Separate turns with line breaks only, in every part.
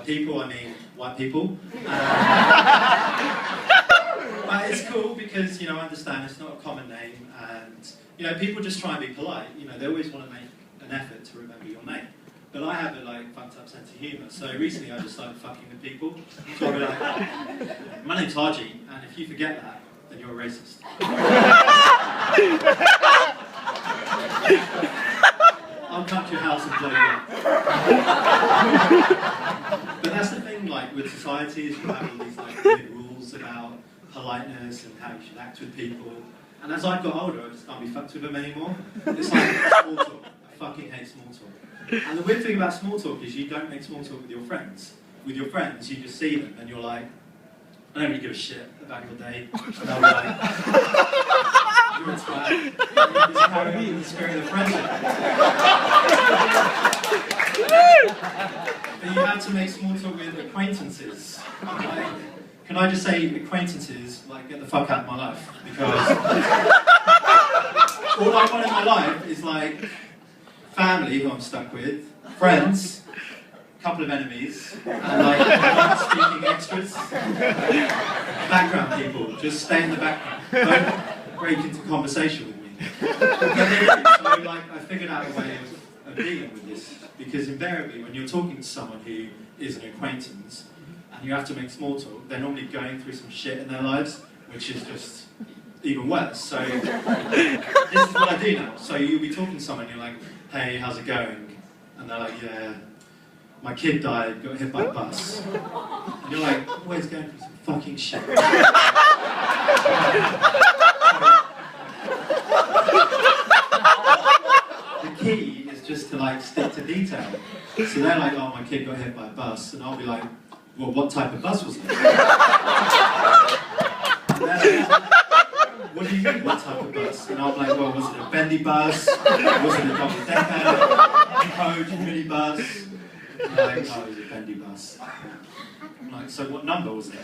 people, I mean white people. But it's cool because, I understand it's not a common name, and, people just try and be polite. They always want to make an effort to remember your name. But I have a, fucked up sense of humour, so recently I just started fucking with people. So I'll be like, my name's Haji, and if you forget that, then you're a racist. I'll come to your house and blow you up. But that's the thing, with society, is you have all these, weird rules about politeness and how you should act with people. And as I've got older, I just can't be fucked with them anymore. It's like small talk. I fucking hate small talk. And the weird thing about small talk is you don't make small talk with your friends. With your friends, you just see them and you're like, I don't really give a shit about your day. And they'll be like, you're a twat. And you just carry on in the spirit of friendship. But you have to make small talk with acquaintances. Can I just say acquaintances, get the fuck out of my life? Because all I want in my life is family, who I'm stuck with, friends, a couple of enemies, and non-speaking extras. Background people, just stay in the background. Don't break into conversation with me. So I figured out a way of dealing with this, because invariably when you're talking to someone who is an acquaintance, and you have to make small talk, they're normally going through some shit in their lives, which is just even worse. So this is what I do now. So you'll be talking to someone, you're like, hey, how's it going? And they're like, yeah, my kid died, got hit by a bus. And you're like, always going through some fucking shit. The key is just to stick to detail. So they're like, oh, my kid got hit by a bus. And I'll be like, well, what type of bus was it? What do you mean, what type of bus? And I'm like, well, was it a bendy bus? Was it a double-decker? Coach, minibus? I'm like, oh, it was a bendy bus. I'm like, so what number was it?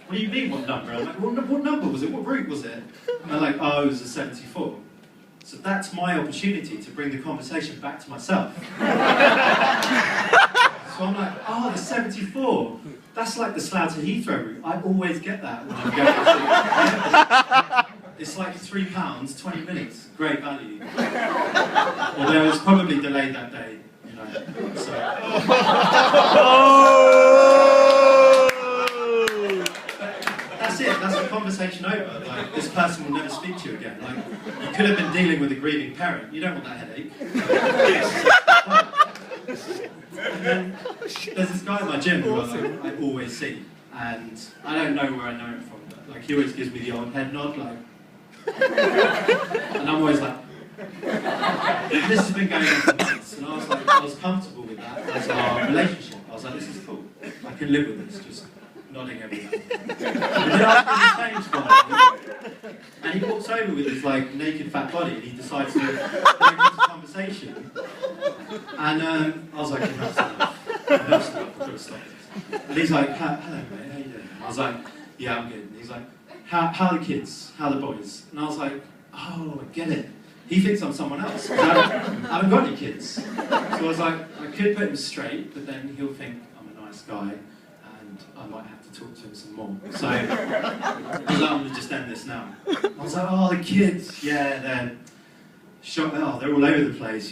What do you mean, what number? I'm like, what number was it? What route was it? And they're like, oh, it was a 74. So that's my opportunity to bring the conversation back to myself. So I'm like, oh, the 74. That's like the Slough to Heathrow route. I always get that when I'm going to It's like £3, 20 minutes. Great value. Although it's probably delayed that day, So. That's it. That's the conversation over. This person will never speak to you again. You could have been dealing with a grieving parent. You don't want that headache. And then there's this guy at my gym who I always see, and I don't know where I know him from, but he always gives me the old head nod, and I'm always like, this has been going on for months, and I was comfortable with that as our relationship. I was like, this is cool, I can live with this, just nodding every now and then. And then after he changed for me, and he walks over with his naked fat body, and he decides to break into conversation. And I was like, enough's enough, I've got to stop this. And he's like, hello mate, how you doing? I was like, yeah, I'm good. And he's like, how are the kids? How are the boys? And I was like, oh, I get it. He thinks I'm someone else. I haven't got any kids. So I was like, I could put him straight, but then he'll think I'm a nice guy, and I might have to talk to him some more. So I was like, I'm going to just end this now. I was like, oh, the kids, yeah, they're all over the place,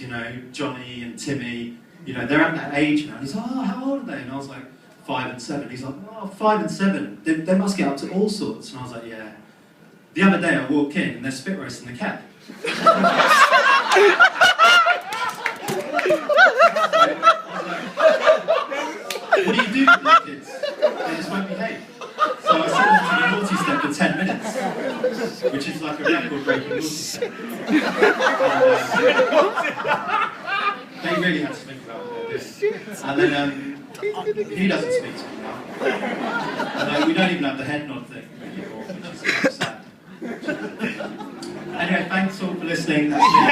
Johnny and Timmy, they're at that age now. And he's like, oh, how old are they? And I was like, 5 and 7. He's like, oh, 5 and 7. They must get up to all sorts. And I was like, yeah. The other day I walk in and they're spit roasting the cat. What do you do with these kids? They just won't behave. So I sent them to the naughty step for 10 minutes, which is like a record-breaking naughty step. They really had to think about what they're doing. And then he doesn't speak to me now. And we don't even have the head nod thing anymore, which is kind of sad. Anyway, thanks all for listening. That's really